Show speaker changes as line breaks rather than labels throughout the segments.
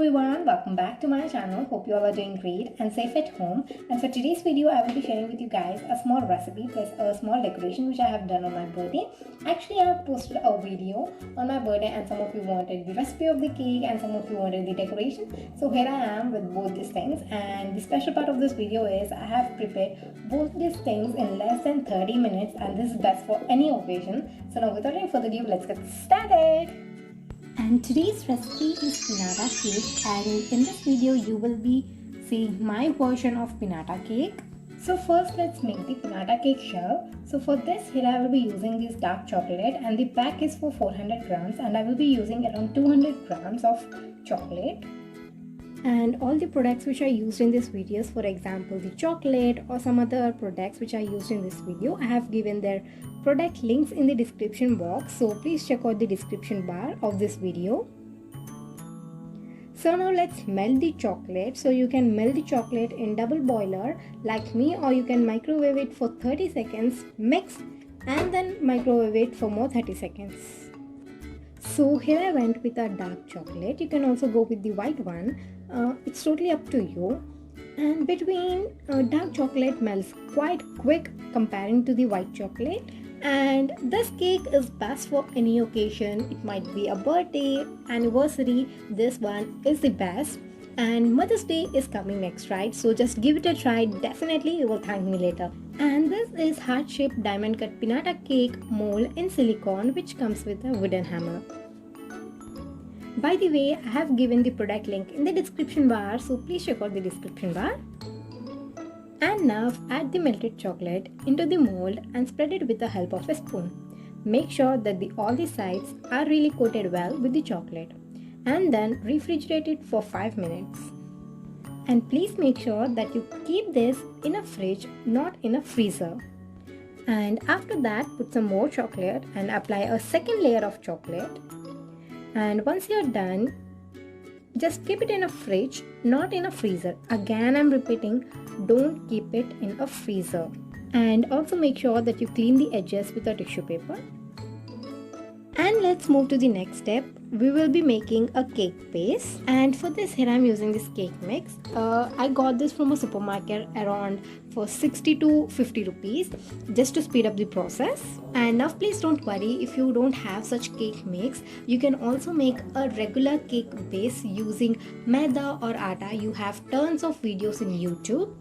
everyone, welcome back to my channel. Hope you all are doing great and safe at home. And for today's video, I will be sharing with you guys a small recipe plus a small decoration which I have done on my birthday. Actually, I have posted a video on my birthday and some of you wanted the recipe of the cake and some of you wanted the decoration. So here I am with both these things, and the special part of this video is I have prepared both these things in less than 30 minutes, and this is best for any occasion. So now without any further ado, let's get started. And today's recipe is pinata cake, and in this video you will be seeing my version of pinata cake. So first let's make the pinata cake shell. So for this, here I will be using this dark chocolate, and the pack is for 400 grams, and I will be using around 200 grams of chocolate. And all the products which are used in this videos, for example the chocolate or some other products which are used in this video, I have given their product links in the description box, so please check out the description bar of this video. So now let's melt the chocolate. So you can melt the chocolate in double boiler like me, or you can microwave it for 30 seconds, mix and then microwave it for more 30 seconds. So here I went with a dark chocolate. You can also go with the white one. It's totally up to you. And between dark chocolate melts quite quick comparing to the white chocolate. And this cake is best for any occasion. It might be a birthday, anniversary. This one is the best. And Mother's Day is coming next, right? So just give it a try. Definitely you will thank me later. And this is heart-shaped diamond cut pinata cake mold in silicone, which comes with a wooden hammer. By the way, I have given the product link in the description bar, so please check out the description bar. And now add the melted chocolate into the mold and spread it with the help of a spoon. Make sure that all the sides are really coated well with the chocolate, and then refrigerate it for 5 minutes. And please make sure that you keep this in a fridge, not in a freezer. And after that, put some more chocolate and apply a second layer of chocolate. And once you're done, just keep it in a fridge, not in a freezer. Again, I'm repeating, don't keep it in a freezer. And also make sure that you clean the edges with a tissue paper. And let's move to the next step. We will be making a cake base, and for this, here I'm using this cake mix. I got this from a supermarket around for 60 to 50 rupees, just to speed up the process. And now please don't worry if you don't have such cake mix. You can also make a regular cake base using maida or atta. You have tons of videos in YouTube.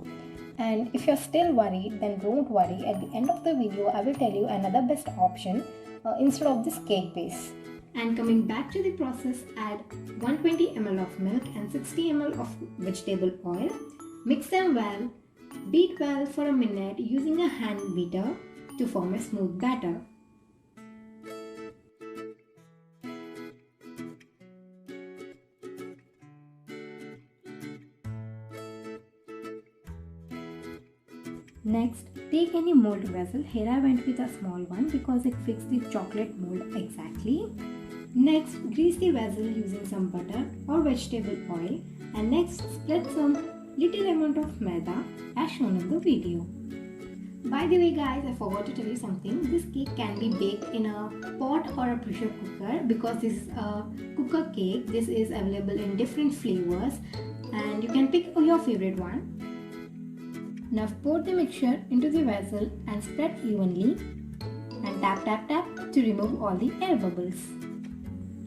And if you're still worried, then don't worry. At the end of the video, I will tell you another best option instead of this cake base. And coming back to the process, add 120 ml of milk and 60 ml of vegetable oil. Mix them well. Beat well for a minute using a hand beater to form a smooth batter. Next, take any mold vessel. Here I went with a small one because it fits the chocolate mold exactly. Next, grease the vessel using some butter or vegetable oil, and next spread some little amount of maida as shown in the video. By the way guys, I forgot to tell you something. This cake can be baked in a pot or a pressure cooker because this is a cooker cake. This is available in different flavors and you can pick your favorite one. Now pour the mixture into the vessel and spread evenly, and tap to remove all the air bubbles.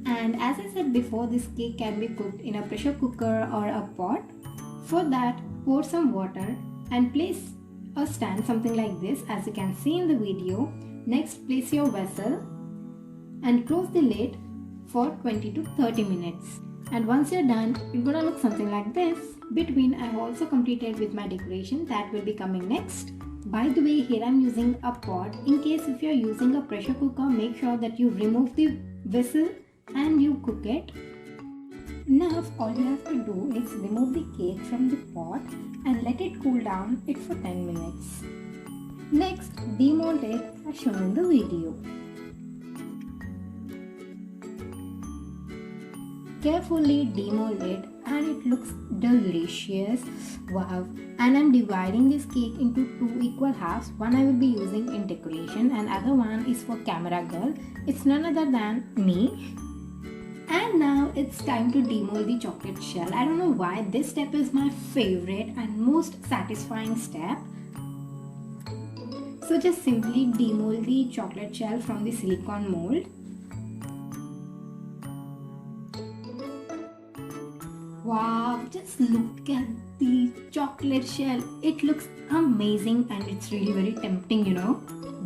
And as I said before, this cake can be cooked in a pressure cooker or a pot. For that, pour some water and place a stand something like this as you can see in the video. Next, place your vessel and close the lid for 20 to 30 minutes. And once you're done, it's gonna look something like this. Between, I have also completed with my decoration that will be coming next. By the way, here I'm using a pot. In case if you're using a pressure cooker, make sure that you remove the vessel and you cook it. Now all you have to do is remove the cake from the pot and let it cool down for 10 minutes. Next, demold it as shown in the video. Carefully demold it and it looks delicious. Wow. And I'm dividing this cake into 2 equal halves. One I will be using in decoration and other one is for camera girl. It's none other than me. And now it's time to demold the chocolate shell. I don't know why this step is my favorite and most satisfying step. So just simply demold the chocolate shell from the silicone mold. Wow, just look at the chocolate shell. It looks amazing and it's really very tempting, you know.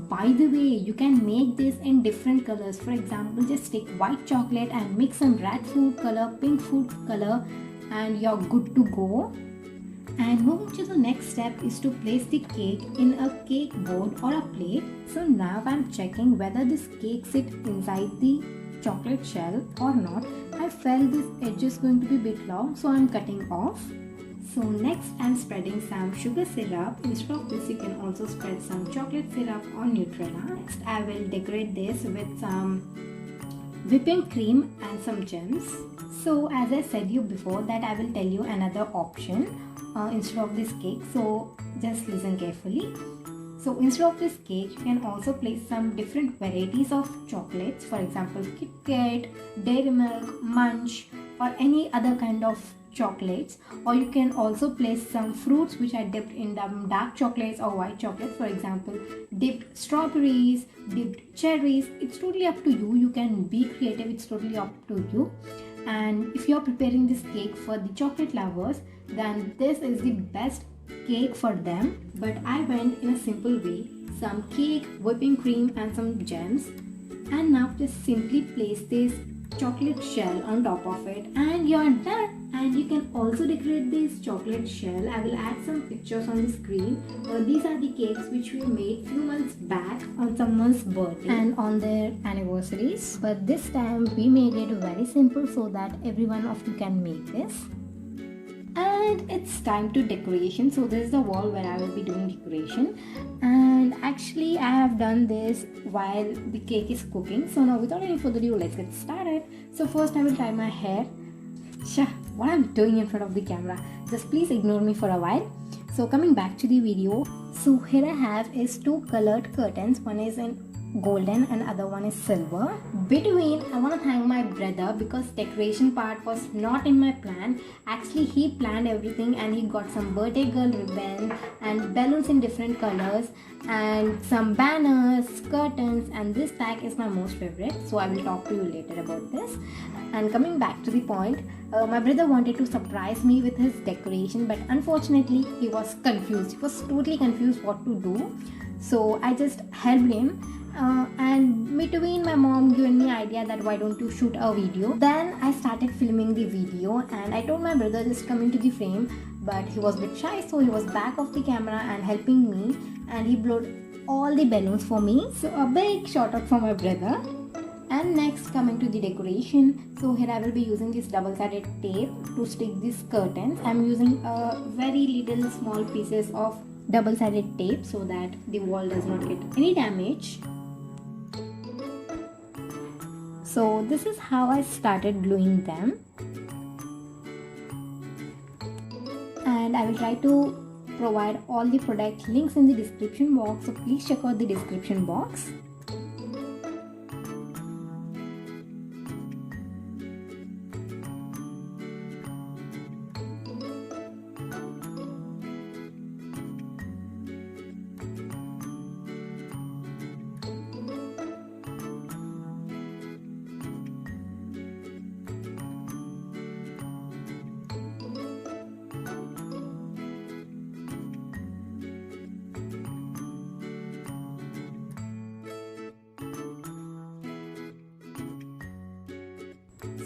By the way, you can make this in different colors. For example, just take white chocolate and mix some red food color, pink food color, and you're good to go. And moving to the next step is to place the cake in a cake board or a plate. So now I'm checking whether this cake sits inside the chocolate shell or not. I felt this edge is going to be a bit long, so I'm cutting off. So next I'm spreading some sugar syrup. Instead of this, you can also spread some chocolate syrup or Nutella. Next I will decorate this with some whipping cream and some gems. So as I said you before that I will tell you another option instead of this cake. So just listen carefully. So instead of this cake, you can also place some different varieties of chocolates. For example, Kit Kat, Dairy Milk, Munch, or any other kind of chocolates. Or you can also place some fruits which are dipped in dark chocolates or white chocolates. For example, dipped strawberries, dipped cherries. It's totally up to you. You can be creative. It's totally up to you. And if you're preparing this cake for the chocolate lovers, then this is the best cake for them. But I went in a simple way, some cake, whipping cream and some gems, and now just simply place this chocolate shell on top of it and you're done. And you can also decorate this chocolate shell. I will add some pictures on the screen. These are the cakes which we made few months back on someone's birthday and on their anniversaries, but this time we made it very simple so that every one of you can make this. And it's time to decoration. So this is the wall where I will be doing decoration, and actually I have done this while the cake is cooking. So now without any further ado, let's get started. So first I will tie my hair. What I'm doing in front of the camera, just please ignore me for a while. So coming back to the video, so here I have is two colored curtains. One is in golden and other one is silver. Between, I want to thank my brother because decoration part was not in my plan. Actually he planned everything and he got some birthday girl ribbon and balloons in different colors and some banners, curtains, and this pack is my most favorite, so I will talk to you later about this. And coming back to the point, my brother wanted to surprise me with his decoration, but unfortunately he was confused. He was totally confused what to do, so I just helped him. And between, my mom gave me idea that why don't you shoot a video. Then I started filming the video and I told my brother just come into the frame, but he was a bit shy, so he was back of the camera and helping me, and he blew all the balloons for me. So a big shout out for my brother. And next, coming to the decoration, so here I will be using this double-sided tape to stick these curtains. I'm using a very little small pieces of double-sided tape so that the wall does not get any damage. So this is how I started gluing them, and I will try to provide all the product links in the description box, so please check out the description box.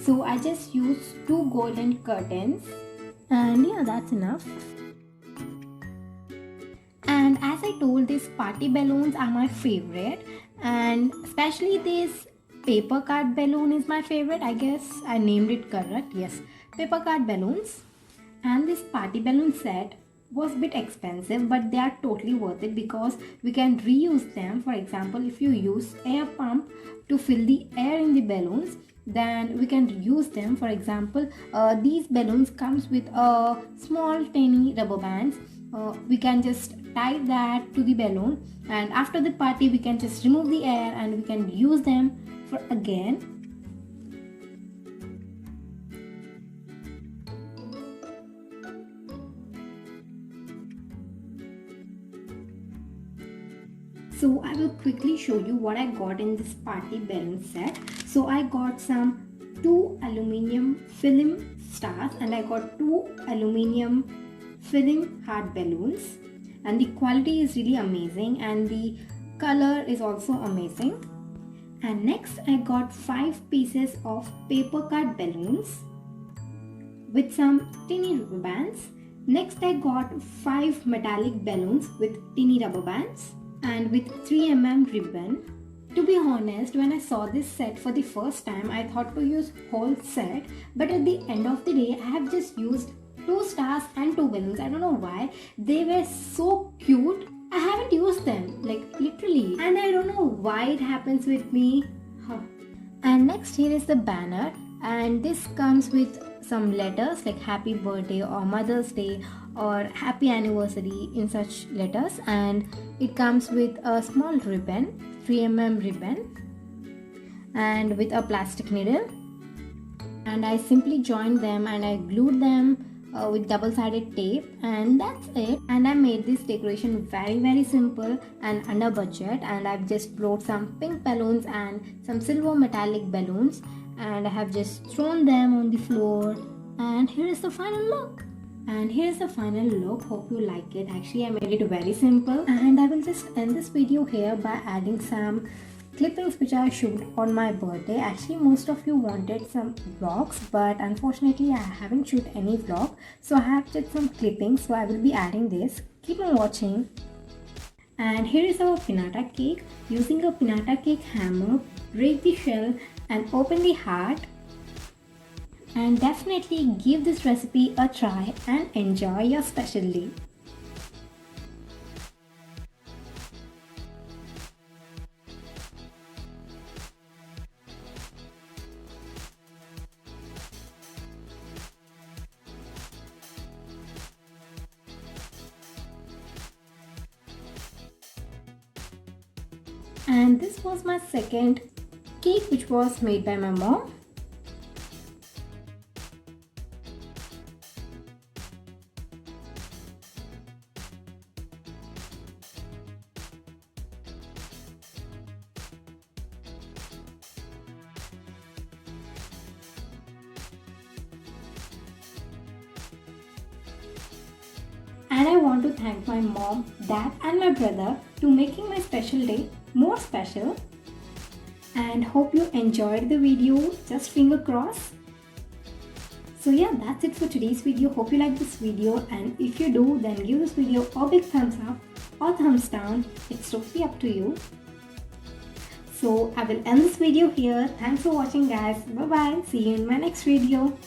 So I just used two golden curtains, and yeah, that's enough. And as I told, these party balloons are my favorite, and especially this paper card balloon is my favorite. I guess I named it correct. Yes, paper card balloons. And this party balloon set was a bit expensive, but they are totally worth it because we can reuse them. For example, if you use air pump to fill the air in the balloons, then we can use them. For example, these balloons comes with a small tiny rubber bands. We can just tie that to the balloon, and after the party we can just remove the air and we can use them for again. So I will quickly show you what I got in this party balloon set. So I got some 2 aluminium film stars and I got 2 aluminium film heart balloons, and the quality is really amazing and the color is also amazing. And next I got 5 pieces of paper cut balloons with some tiny rubber bands. Next I got 5 metallic balloons with tiny rubber bands and with 3mm ribbon. To be honest, when I saw this set for the first time, I thought to use whole set, but at the end of the day I have just used 2 stars and 2 balloons. I don't know why. They were so cute. I haven't used them, like literally. And I don't know why it happens with me. And next here is the banner, and this comes with some letters like happy birthday or Mother's Day or happy anniversary in such letters, and it comes with a small ribbon, 3mm ribbon, and with a plastic needle. And I simply joined them and I glued them with double-sided tape, and that's it. And I made this decoration very simple and under budget, and I've just brought some pink balloons and some silver metallic balloons, and I have just thrown them on the floor, and here is the final look. Hope you like it. Actually I made it very simple, and I will just end this video here by adding some clippings which I shoot on my birthday. Actually most of you wanted some vlogs, but unfortunately I haven't shoot any vlog, so I have just some clippings, so I will be adding this. Keep on watching. And here is our pinata cake. Using a pinata cake hammer, break the shell and open the heart, and definitely give this recipe a try and enjoy your special day. And this was my second cake which was made by my mom. And I want to thank my mom, dad and my brother to making my special day more special. And hope you enjoyed the video. Just finger crossed. So yeah, that's it for today's video. Hope you like this video, and if you do, then give this video a big thumbs up or thumbs down. It's totally up to you. So I will end this video here. Thanks for watching guys. Bye bye. See you in my next video.